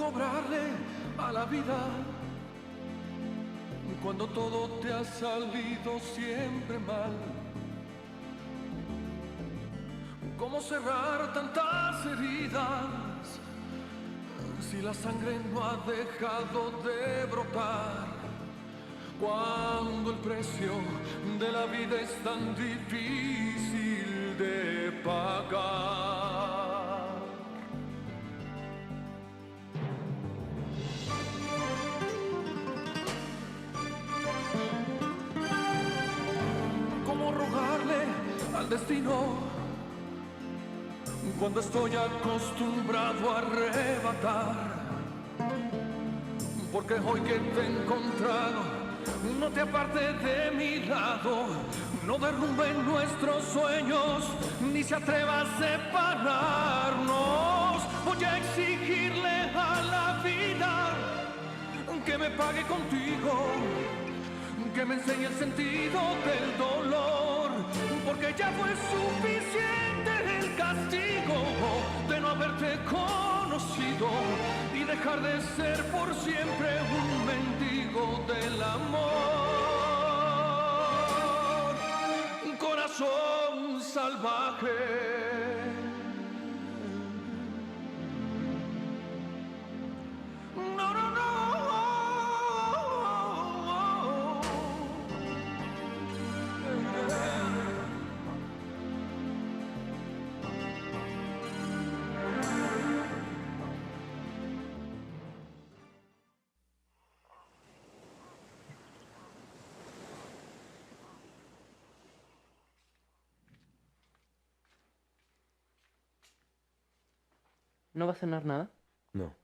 cobrarle a la vida cuando todo te ha salido siempre mal? ¿Cómo cerrar tantas heridas si la sangre no ha dejado de brotar? Cuando el precio de la vida es tan difícil de pagar. ¿Cómo rogarle al destino cuando estoy acostumbrado a arrebatar? Porque hoy que te he encontrado, no te apartes de mi lado, no derrumben nuestros sueños, ni se atreva a separarnos. Voy a exigirle a la vida que me pague contigo, que me enseñe el sentido del dolor, porque ya fue suficiente el castigo de no haberte conocido y dejar de ser por siempre un mendigo del amor. Un corazón salvaje. No, no, no. ¿No va a cenar nada? No.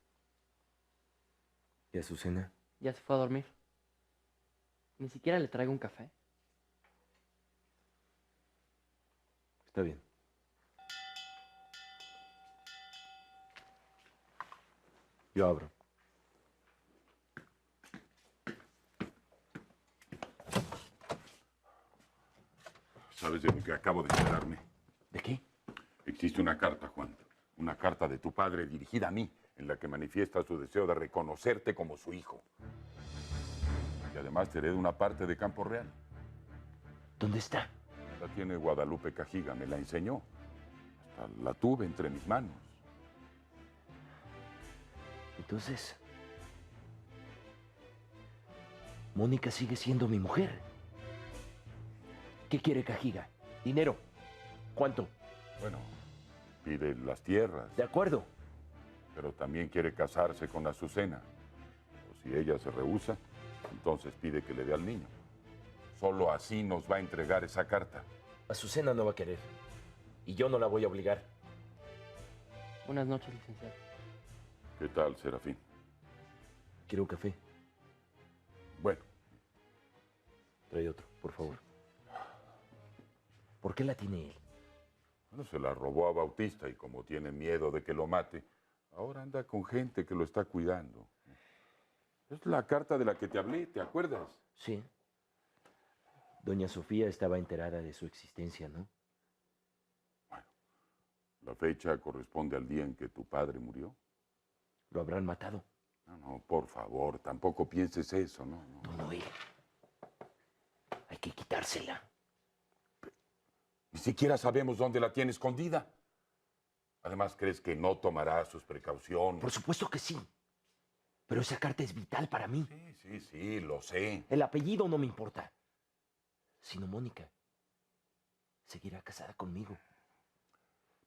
¿Y Azucena? Ya se fue a dormir. Ni siquiera le traigo un café. Está bien. Yo abro. ¿Sabes de lo que acabo de enterarme? ¿De qué? Existe una carta, Juan. Una carta de tu padre dirigida a mí, en la que manifiesta su deseo de reconocerte como su hijo. Y además te hereda una parte de Campo Real. ¿Dónde está? La tiene Guadalupe Cajiga, me la enseñó. Hasta la tuve entre mis manos. Entonces, Mónica sigue siendo mi mujer. ¿Qué quiere Cajiga? ¿Dinero? ¿Cuánto? Bueno, pide las tierras, De acuerdo. pero también quiere casarse con Azucena. O si ella se rehúsa, entonces pide que le dé al niño. Solo así nos va a entregar esa carta. Azucena no va a querer. Y yo no la voy a obligar. Buenas noches, licenciado. ¿Qué tal, Serafín? Quiero un café. Bueno, Trae otro, por favor. ¿Por qué la tiene él? bueno, se la robó a Bautista y como tiene miedo de que lo mate, ahora anda con gente que lo está cuidando. Es la carta de la que te hablé, ¿te acuerdas? Sí. Doña Sofía estaba enterada de su existencia, ¿no? Bueno, la fecha corresponde al día en que tu padre murió. Lo habrán matado. No, no, por favor, tampoco pienses eso, no, no. Don Noé. Hay que quitársela. Ni siquiera sabemos dónde la tiene escondida. Además, ¿crees que no tomará sus precauciones? Por supuesto que sí. Pero esa carta es vital para mí. Sí, lo sé. El apellido no me importa. Sino Mónica seguirá casada conmigo.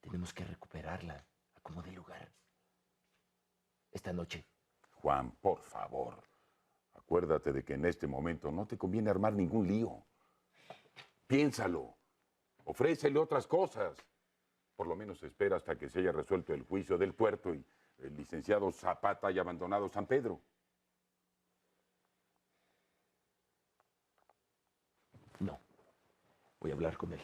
Tenemos que recuperarla a como dé lugar. Esta noche. Juan, por favor, acuérdate de que en este momento no te conviene armar ningún lío. Piénsalo. Ofrécele otras cosas. Por lo menos espera hasta que se haya resuelto el juicio del puerto y el licenciado Zapata haya abandonado San Pedro. No. Voy a hablar con él.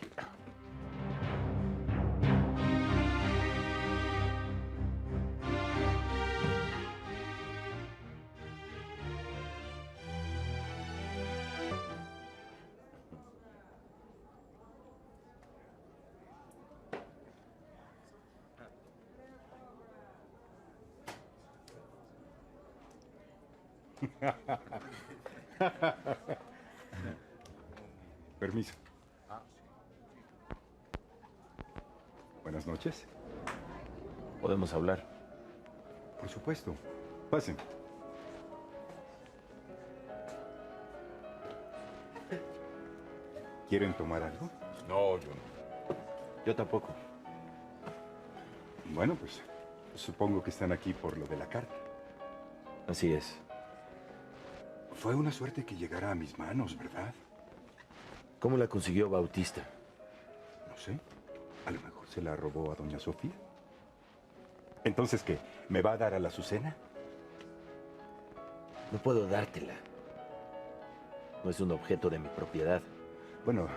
Permiso. Buenas noches. Podemos hablar. Por supuesto. Pasen. ¿Quieren tomar algo? No, yo no. Yo tampoco. Bueno, pues supongo que están aquí por lo de la carta. Así es. Fue una suerte que llegara a mis manos, ¿verdad? ¿Cómo la consiguió Bautista? No sé. A lo mejor se la robó a doña Sofía. Entonces, ¿qué? ¿Me va a dar a la Azucena? No puedo dártela. No es un objeto de mi propiedad. Bueno,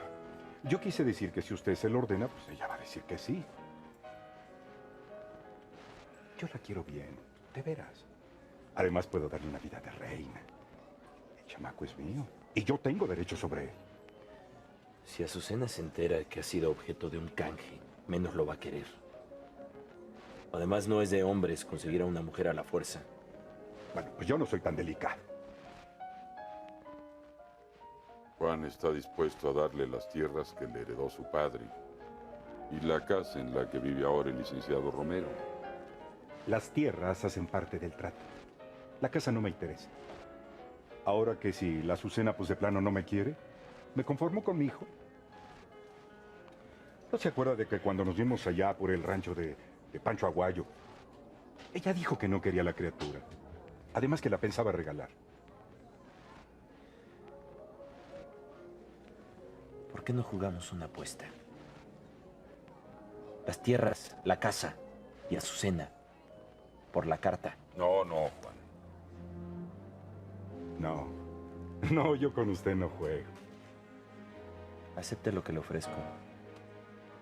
yo quise decir que si usted se lo ordena, pues ella va a decir que sí. Yo la quiero bien, de veras. Además, puedo darle una vida de reina. El chamaco es mío y yo tengo derecho sobre él. Si Azucena se entera que ha sido objeto de un canje, menos lo va a querer. Además, no es de hombres conseguir a una mujer a la fuerza. Bueno, pues yo no soy tan delicado. Juan está dispuesto a darle las tierras que le heredó su padre y la casa en la que vive ahora el licenciado Romero. Las tierras hacen parte del trato. La casa no me interesa. Ahora que si la Azucena pues de plano no me quiere, me conformo con mi hijo. ¿No se acuerda de que cuando nos vimos allá por el rancho de Pancho Aguayo, ella dijo que no quería la criatura? Además que la pensaba regalar. ¿Por qué no jugamos una apuesta? Las tierras, la casa y Azucena. Por la carta. No, no, Juan. No, no, yo con usted no juego. Acepte lo que le ofrezco.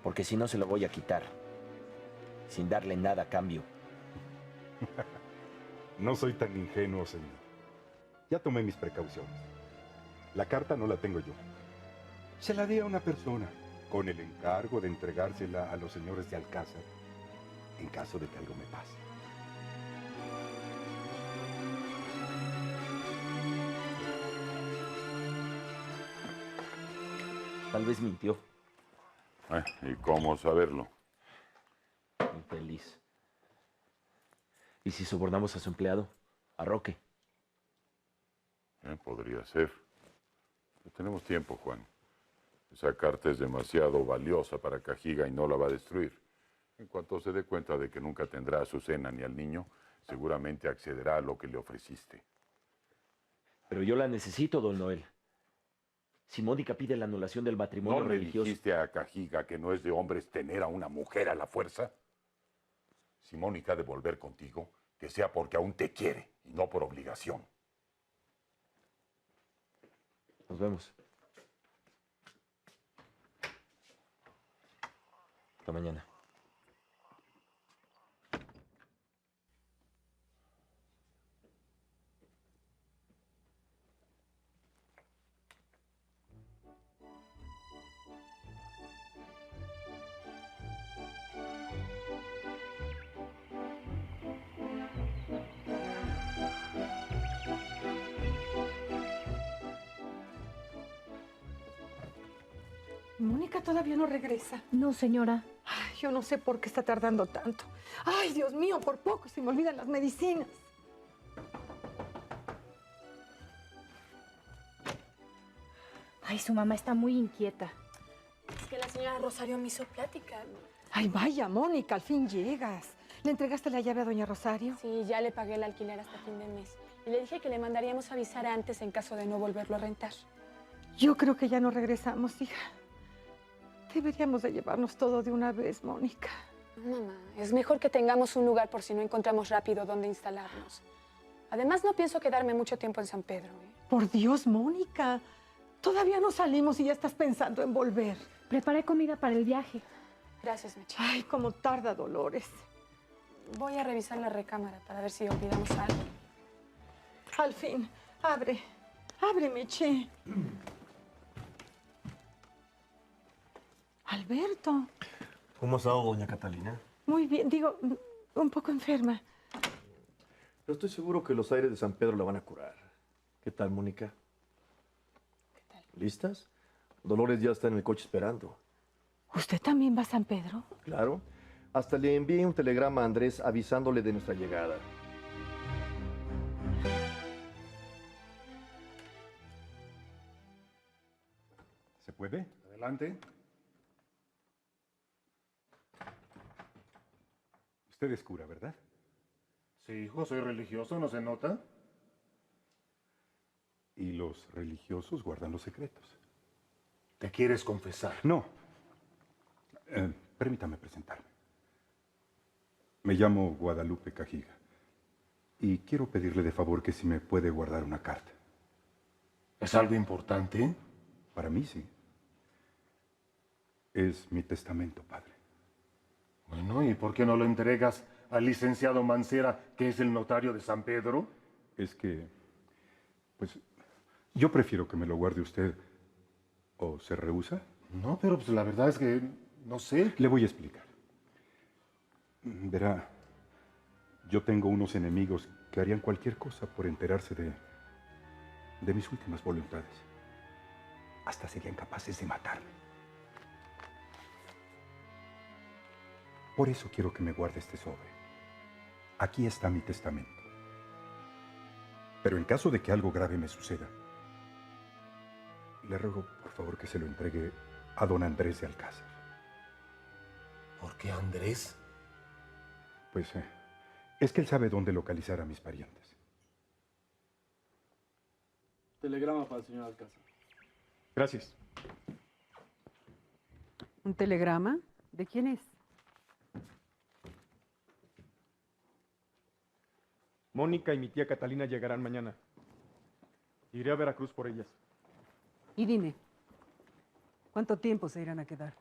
Porque si no, se lo voy a quitar. Sin darle nada a cambio. No soy tan ingenuo, señor. Ya tomé mis precauciones. La carta no la tengo yo. Se la di a una persona, con el encargo de entregársela a los señores de Alcázar, en caso de que algo me pase. Tal vez mintió. ¿Y cómo saberlo? Infeliz. ¿Y si sobornamos a su empleado? A Roque. Podría ser. No tenemos tiempo, Juan. Esa carta es demasiado valiosa para Cajiga y no la va a destruir. En cuanto se dé cuenta de que nunca tendrá a Azucena ni al niño, seguramente accederá a lo que le ofreciste. Pero yo la necesito, don Noel. Si Mónica pide la anulación del matrimonio ¿No le religioso... dijiste a Cajiga que no es de hombres tener a una mujer a la fuerza? Si Mónica ha de volver contigo, que sea porque aún te quiere y no por obligación. Nos vemos. Hasta mañana. Mónica todavía no regresa. No, señora. Ay, yo no sé por qué está tardando tanto. Ay, Dios mío, por poco se me olvidan las medicinas. Ay, su mamá está muy inquieta. Es que la señora Rosario me hizo plática. Ay, vaya, Mónica, al fin llegas. ¿Le entregaste la llave a doña Rosario? Sí, ya le pagué el alquiler hasta fin de mes. Y le dije que le mandaríamos avisar antes en caso de no volverlo a rentar. Yo creo que ya no regresamos, hija. Deberíamos de llevarnos todo de una vez, Mónica. Mamá, es mejor que tengamos un lugar por si no encontramos rápido dónde instalarnos. Además, no pienso quedarme mucho tiempo en San Pedro, ¿eh? Por Dios, Mónica. Todavía no salimos y ya estás pensando en volver. Preparé comida para el viaje. Gracias, Meche. Ay, cómo tarda Dolores. Voy a revisar la recámara para ver si olvidamos algo. Al fin, abre. Abre, Meche. Alberto. ¿Cómo ha estado doña Catalina? Muy bien, digo, un poco enferma. Pero estoy seguro que los aires de San Pedro la van a curar. ¿Qué tal, Mónica? ¿Qué tal? ¿Listas? Dolores ya está en el coche esperando. ¿Usted también va a San Pedro? Claro. Hasta le envié un telegrama a Andrés avisándole de nuestra llegada. ¿Se puede? Adelante. Usted es cura, ¿verdad? Sí, hijo, soy religioso, ¿no se nota? Y los religiosos guardan los secretos. ¿Te quieres confesar? No. Permítame presentarme. Me llamo Guadalupe Cajiga. Y quiero pedirle de favor que si me puede guardar una carta. ¿Es algo importante? Para mí sí. Es mi testamento, padre. Bueno, ¿y por qué no lo entregas al licenciado Mancera, que es el notario de San Pedro? Es que, pues, yo prefiero que me lo guarde usted. ¿O se rehúsa? No, pero pues la verdad es que no sé. Le voy a explicar. Verá, yo tengo unos enemigos que harían cualquier cosa por enterarse de mis últimas voluntades. Hasta serían capaces de matarme. Por eso quiero que me guarde este sobre. Aquí está mi testamento. Pero en caso de que algo grave me suceda, le ruego por favor que se lo entregue a don Andrés de Alcázar. ¿Por qué Andrés? Pues es que él sabe dónde localizar a mis parientes. Telegrama para el señor Alcázar. Gracias. ¿Un telegrama? ¿De quién es? Mónica y mi tía Catalina llegarán mañana. Iré a Veracruz por ellas. Y dime, ¿cuánto tiempo se irán a quedar?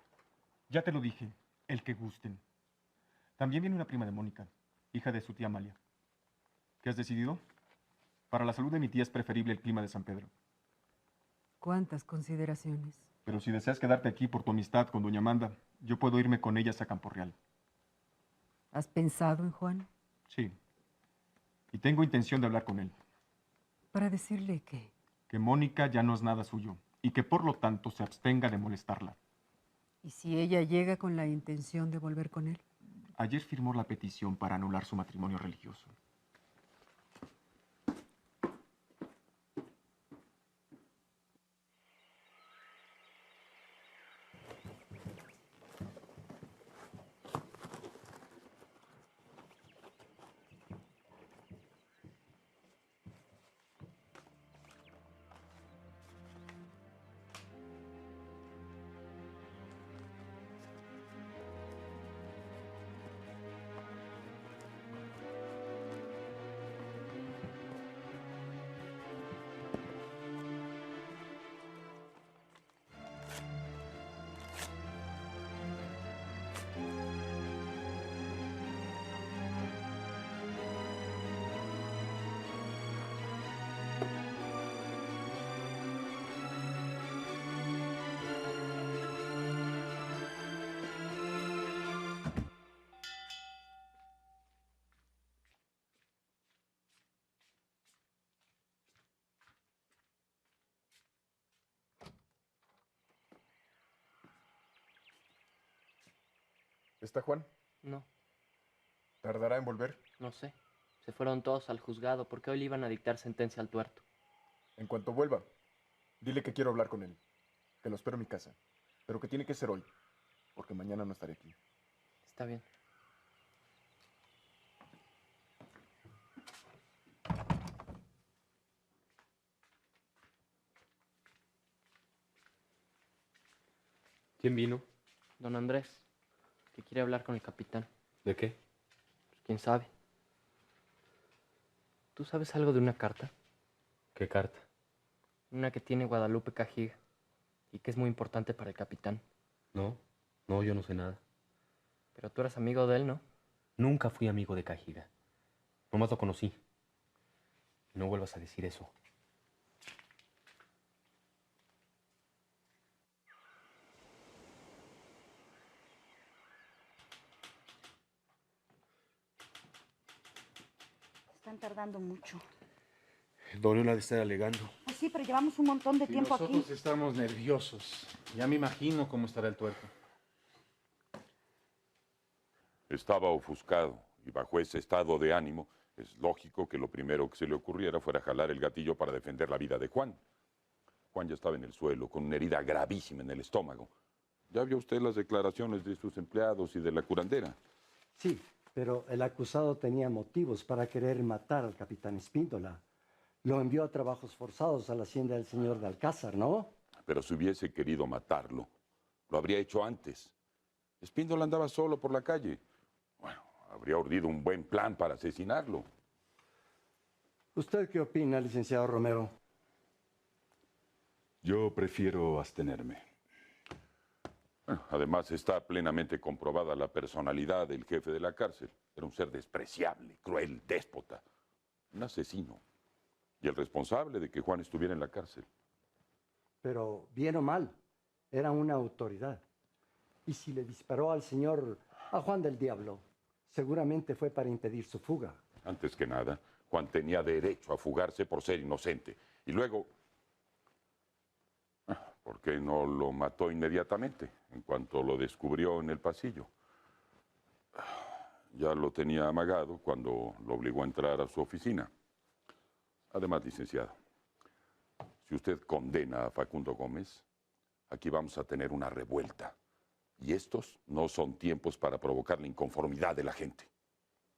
Ya te lo dije, el que gusten. También viene una prima de Mónica, hija de su tía Amalia. ¿Qué has decidido? Para la salud de mi tía es preferible el clima de San Pedro. ¿Cuántas consideraciones? Pero si deseas quedarte aquí por tu amistad con doña Amanda, yo puedo irme con ellas a Campo Real. ¿Has pensado en Juan? Sí. Y tengo intención de hablar con él. ¿Para decirle qué? Que Mónica ya no es nada suyo y que por lo tanto se abstenga de molestarla. ¿Y si ella llega con la intención de volver con él? Ayer firmó la petición para anular su matrimonio religioso. ¿Está Juan? No, ¿Tardará en volver? no sé. Se fueron todos al juzgado porque hoy le iban a dictar sentencia al tuerto. En cuanto vuelva, dile que quiero hablar con él. Que lo espero en mi casa. Pero que tiene que ser hoy, porque mañana no estaré aquí. Está bien. ¿Quién vino? Don Andrés, que quiere hablar con el capitán. ¿De qué? Pues, ¿quién sabe? ¿Tú sabes algo de una carta? ¿Qué carta? Una que tiene Guadalupe Cajiga y que es muy importante para el capitán. No, yo no sé nada. Pero tú eras amigo de él, ¿no? Nunca fui amigo de Cajiga. Nomás lo conocí. No vuelvas a decir eso. Están tardando mucho. Doriola ha de estar alegando. Pues sí, pero llevamos un montón de tiempo aquí. Nosotros estamos nerviosos. Ya me imagino cómo estará el tuerto. Estaba ofuscado y bajo ese estado de ánimo es lógico que lo primero que se le ocurriera fuera jalar el gatillo para defender la vida de Juan. Juan ya estaba en el suelo con una herida gravísima en el estómago. Ya vio usted las declaraciones de sus empleados y de la curandera. Sí, pero el acusado tenía motivos para querer matar al capitán Espíndola. Lo envió a trabajos forzados a la hacienda del señor de Alcázar, ¿no? Pero si hubiese querido matarlo, lo habría hecho antes. Espíndola andaba solo por la calle. Bueno, habría urdido un buen plan para asesinarlo. ¿Usted qué opina, licenciado Romero? Yo prefiero abstenerme. Bueno, además está plenamente comprobada la personalidad del jefe de la cárcel. Era un ser despreciable, cruel, déspota, un asesino. Y el responsable de que Juan estuviera en la cárcel. Pero, bien o mal, era una autoridad. Y si le disparó al a Juan del Diablo, seguramente fue para impedir su fuga. Antes que nada, Juan tenía derecho a fugarse por ser inocente. Y luego, ¿por qué no lo mató inmediatamente, en cuanto lo descubrió en el pasillo? Ya lo tenía amagado cuando lo obligó a entrar a su oficina. Además, licenciado, si usted condena a Facundo Gómez, aquí vamos a tener una revuelta. Y estos no son tiempos para provocar la inconformidad de la gente.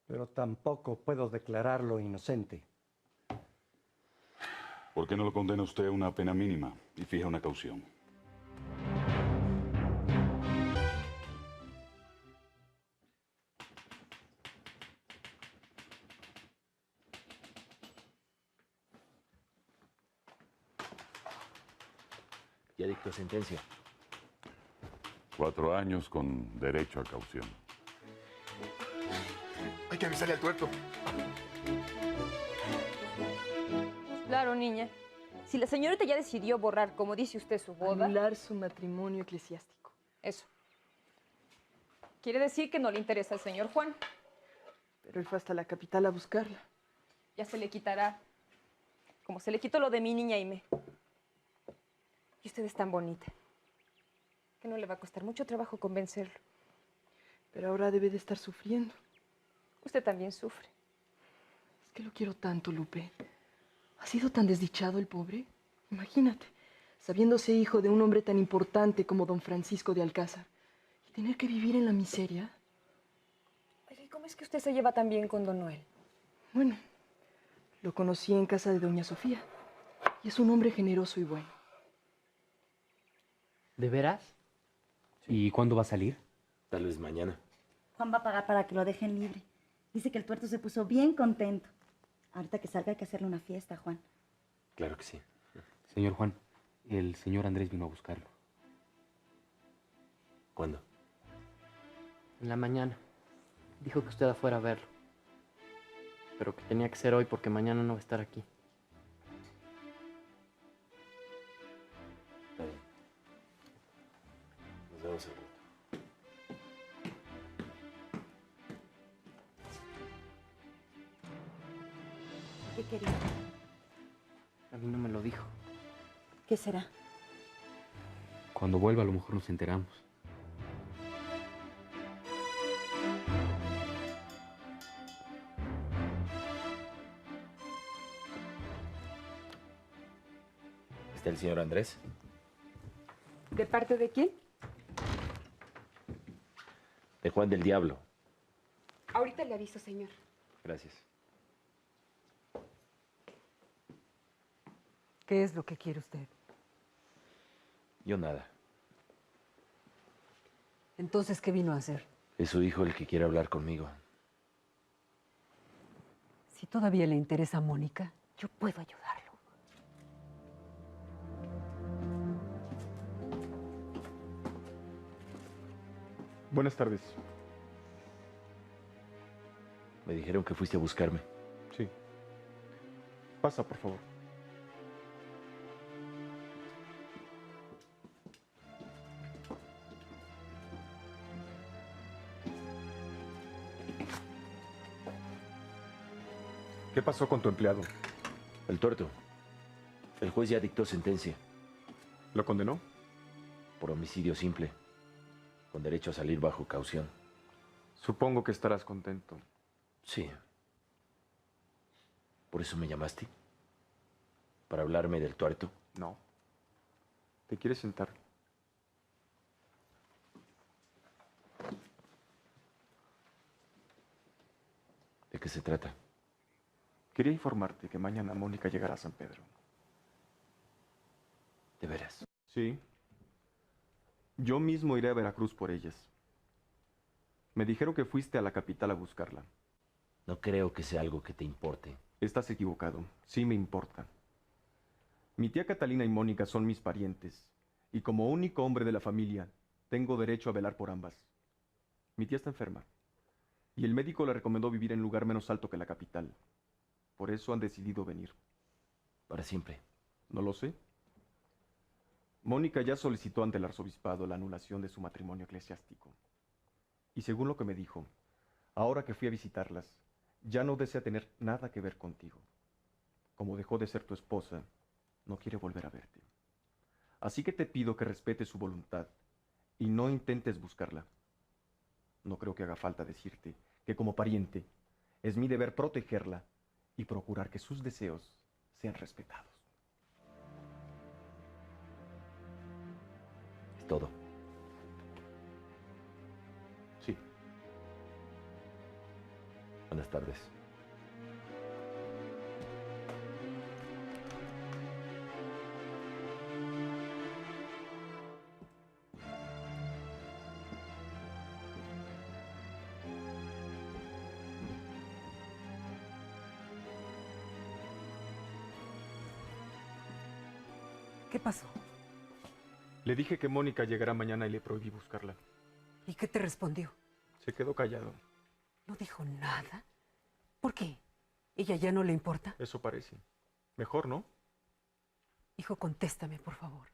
Pero tampoco puedo declararlo inocente. ¿Por qué no lo condena usted a una pena mínima y fija una caución? Ya dictó sentencia. 4 años con derecho a caución. Hay que avisarle al tuerto. Claro, niña. Si la señorita ya decidió borrar, como dice usted, su boda... Anular su matrimonio eclesiástico. Eso. Quiere decir que no le interesa al señor Juan. Pero él fue hasta la capital a buscarla. Ya se le quitará. Como se le quitó lo de mi niña Aimé. Y usted es tan bonita que no le va a costar mucho trabajo convencerlo. Pero ahora debe de estar sufriendo. Usted también sufre. Es que lo quiero tanto, Lupe. ¿Ha sido tan desdichado el pobre? Imagínate, sabiéndose hijo de un hombre tan importante como don Francisco de Alcázar y tener que vivir en la miseria. Oye, ¿cómo es que usted se lleva tan bien con don Noel? Bueno, lo conocí en casa de doña Sofía y es un hombre generoso y bueno. ¿De veras? ¿Y cuándo va a salir? Tal vez mañana. Juan va a pagar para que lo dejen libre. Dice que el tuerto se puso bien contento. Ahorita que salga hay que hacerle una fiesta, Juan. Claro que sí. Señor Juan, el señor Andrés vino a buscarlo. ¿Cuándo? En la mañana. Dijo que usted afuera a verlo. Pero que tenía que ser hoy porque mañana no va a estar aquí. Está bien. Nos vemos al rato. ¿Qué quería? A mí no me lo dijo. ¿Qué será? Cuando vuelva a lo mejor nos enteramos. ¿Está el señor Andrés? ¿De parte de quién? De Juan del Diablo. Ahorita le aviso, señor. Gracias. ¿Qué es lo que quiere usted? Yo nada. Entonces, ¿qué vino a hacer? Es su hijo el que quiere hablar conmigo. Si todavía le interesa a Mónica, yo puedo ayudarlo. Buenas tardes. Me dijeron que fuiste a buscarme. Sí. Pasa, por favor. ¿Qué pasó con tu empleado? El tuerto. El juez ya dictó sentencia. ¿Lo condenó? Por homicidio simple, con derecho a salir bajo caución. Supongo que estarás contento. Sí. ¿Por eso me llamaste? ¿Para hablarme del tuerto? No. ¿Te quieres sentar? ¿De qué se trata? Quería informarte que mañana Mónica llegará a San Pedro. ¿De veras? Sí. Yo mismo iré a Veracruz por ellas. Me dijeron que fuiste a la capital a buscarla. No creo que sea algo que te importe. Estás equivocado. Sí me importa. Mi tía Catalina y Mónica son mis parientes, y como único hombre de la familia, tengo derecho a velar por ambas. Mi tía está enferma, y el médico le recomendó vivir en un lugar menos alto que la capital. Por eso han decidido venir. ¿Para siempre? No lo sé. Mónica ya solicitó ante el arzobispado la anulación de su matrimonio eclesiástico. Y según lo que me dijo, ahora que fui a visitarlas, ya no desea tener nada que ver contigo. Como dejó de ser tu esposa, no quiere volver a verte. Así que te pido que respetes su voluntad y no intentes buscarla. No creo que haga falta decirte que como pariente es mi deber protegerla y procurar que sus deseos sean respetados. ¿Es todo? Sí. Buenas tardes. ¿Qué pasó? Le dije que Mónica llegará mañana y le prohibí buscarla. ¿Y qué te respondió? Se quedó callado. ¿No dijo nada? ¿Por qué? ¿Ella ya no le importa? Eso parece. Mejor, ¿no? Hijo, contéstame, por favor.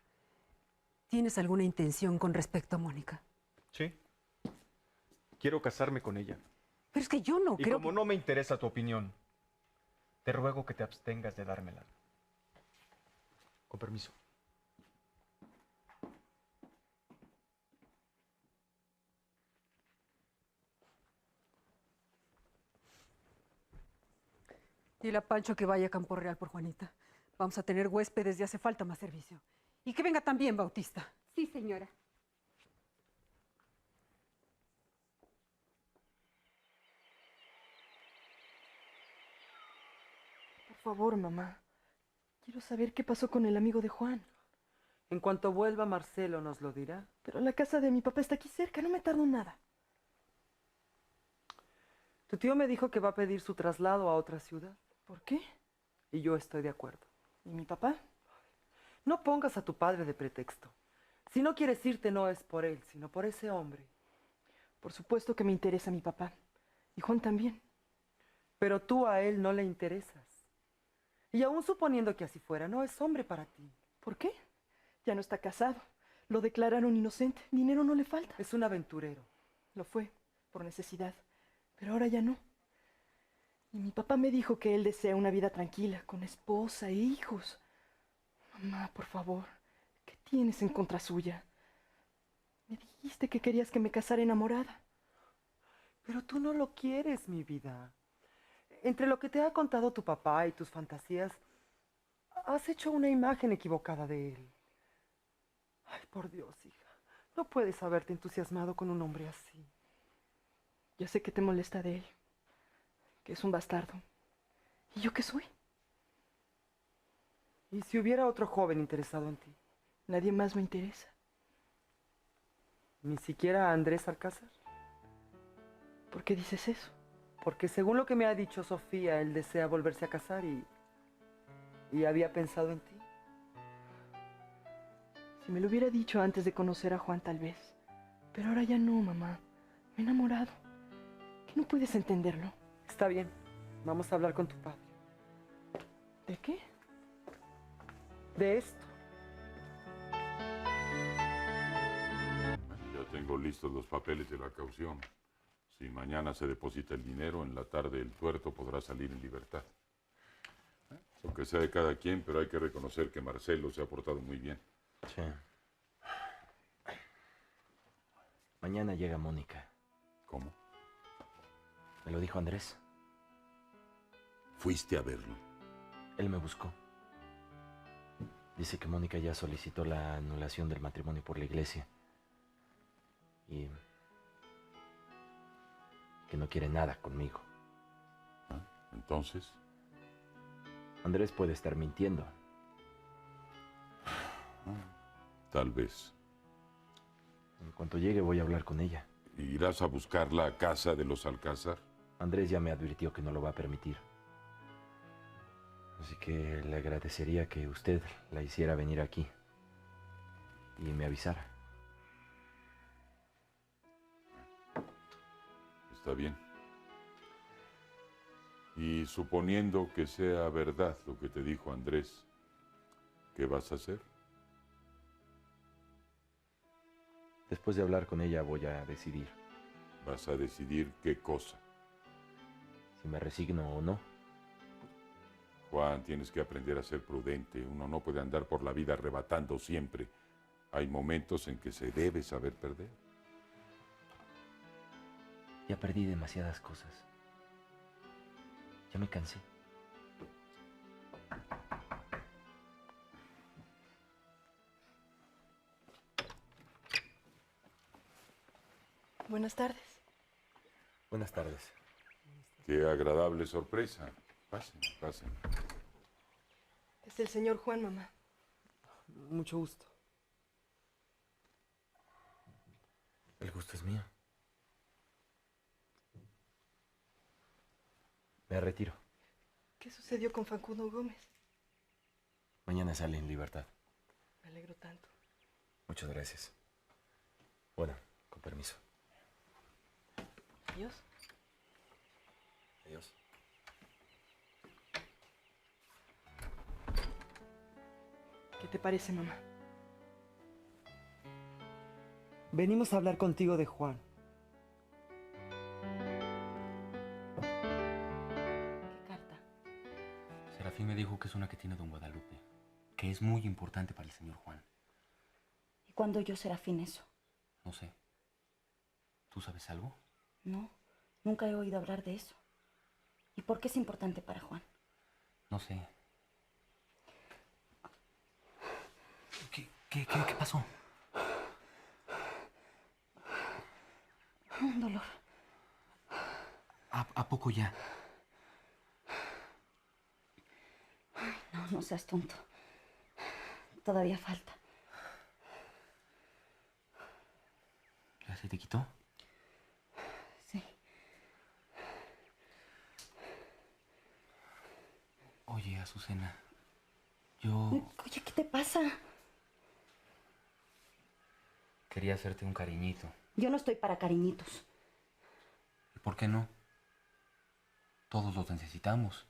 ¿Tienes alguna intención con respecto a Mónica? Sí. Quiero casarme con ella. Pero es que yo no Y creo como no me interesa tu opinión, te ruego que te abstengas de dármela. Con permiso. Dile a Pancho que vaya a Campo Real por Juanita. Vamos a tener huéspedes y hace falta más servicio. Y que venga también Bautista. Sí, señora. Por favor, mamá. Quiero saber qué pasó con el amigo de Juan. En cuanto vuelva, Marcelo nos lo dirá. Pero la casa de mi papá está aquí cerca, no me tardo nada. Tu tío me dijo que va a pedir su traslado a otra ciudad. ¿Por qué? Y yo estoy de acuerdo. ¿Y mi papá? No pongas a tu padre de pretexto. Si no quieres irte, no es por él, sino por ese hombre. Por supuesto que me interesa mi papá. Y Juan también. Pero tú a él no le interesas. Y aún suponiendo que así fuera, no es hombre para ti. ¿Por qué? Ya no está casado. Lo declararon inocente. Dinero no le falta. Es un aventurero. Lo fue, por necesidad. Pero ahora ya no. Y mi papá me dijo que él desea una vida tranquila, con esposa e hijos. Mamá, por favor, ¿qué tienes en contra suya? Me dijiste que querías que me casara enamorada. Pero tú no lo quieres, mi vida. Entre lo que te ha contado tu papá y tus fantasías, has hecho una imagen equivocada de él. Ay, por Dios, hija. No puedes haberte entusiasmado con un hombre así. Ya sé que te molesta de él, que es un bastardo. ¿Y yo qué soy? ¿Y si hubiera otro joven interesado en ti? Nadie más me interesa. ¿Ni siquiera Andrés Alcázar? ¿Por qué dices eso? Porque según lo que me ha dicho Sofía, él desea volverse a casar y había pensado en ti. Si me lo hubiera dicho antes de conocer a Juan, tal vez. Pero ahora ya no, mamá. Me he enamorado. ¿Que no puedes entenderlo? Está bien. Vamos a hablar con tu padre. ¿De qué? De esto. Ya tengo listos los papeles de la caución. Si mañana se deposita el dinero, en la tarde el tuerto podrá salir en libertad. Lo que sea de cada quien, pero hay que reconocer que Marcelo se ha portado muy bien. Sí. Mañana llega Mónica. ¿Cómo? Me lo dijo Andrés. ¿Fuiste a verlo? Él me buscó. Dice que Mónica ya solicitó la anulación del matrimonio por la iglesia. Y que no quiere nada conmigo. Entonces, Andrés puede estar mintiendo. tal vez. En cuanto llegue voy a hablar con ella. ¿Irás a buscarla a casa de los Alcázar? Andrés ya me advirtió que no lo va a permitir. Así que le agradecería que usted la hiciera venir aquí y me avisara. Está bien. Y suponiendo que sea verdad lo que te dijo Andrés, ¿qué vas a hacer? Después de hablar con ella voy a decidir. ¿Vas a decidir qué cosa? Si me resigno o no. Juan, tienes que aprender a ser prudente. Uno no puede andar por la vida arrebatando siempre. Hay momentos en que se debe saber perder. Ya perdí demasiadas cosas. Ya me cansé. Buenas tardes. Buenas tardes. Qué agradable sorpresa. Pasen, pasen. Es el señor Juan, mamá. Mucho gusto. El gusto es mío. Me retiro. ¿Qué sucedió con Facundo Gómez? Mañana sale en libertad. Me alegro tanto. Muchas gracias. Bueno, con permiso. Adiós. Adiós. ¿Qué te parece, mamá? Venimos a hablar contigo de Juan. ¿Qué carta? Serafín me dijo que es una que tiene don Guadalupe, que es muy importante para el señor Juan. ¿Y cuándo oyó Serafín eso? No sé. ¿Tú sabes algo? No, nunca he oído hablar de eso. ¿Y por qué es importante para Juan? No sé. ¿Qué pasó? Un dolor. ¿A poco ya? Ay, no, no seas tonto. Todavía falta. ¿Ya se te quitó? Sí. Oye, Azucena, yo Oye, ¿qué te pasa? quería hacerte un cariñito. Yo no estoy para cariñitos. ¿Y por qué no? Todos los necesitamos.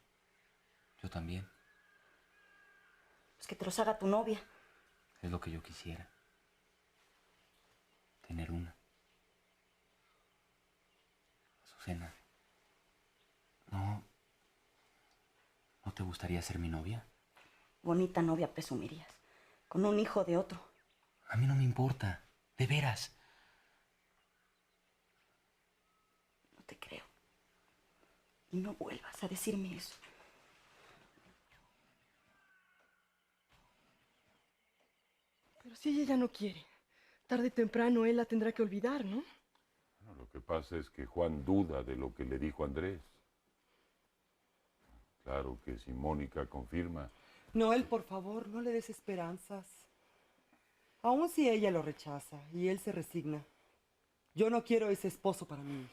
Yo también. Pues que te los haga tu novia. Es lo que yo quisiera. Tener una. Azucena, ¿no te gustaría ser mi novia? Bonita novia presumirías. Con un hijo de otro. A mí no me importa. De veras. No te creo. Y no vuelvas a decirme eso. Pero si ella ya no quiere, tarde o temprano él la tendrá que olvidar, ¿no? Bueno, lo que pasa es que Juan duda de lo que le dijo Andrés. Claro que si Mónica confirma, Noel, por favor, no le des esperanzas. Aun si ella lo rechaza y él se resigna, yo no quiero ese esposo para mi hija.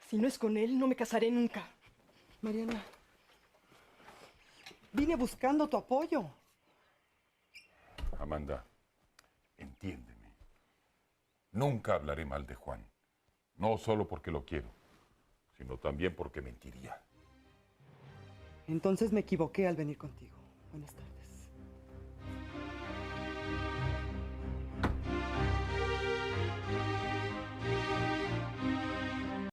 Si no es con él, no me casaré nunca. Mariana, vine buscando tu apoyo. Amanda, entiéndeme. Nunca hablaré mal de Juan. No solo porque lo quiero, sino también porque mentiría. Entonces me equivoqué al venir contigo. Buenas tardes.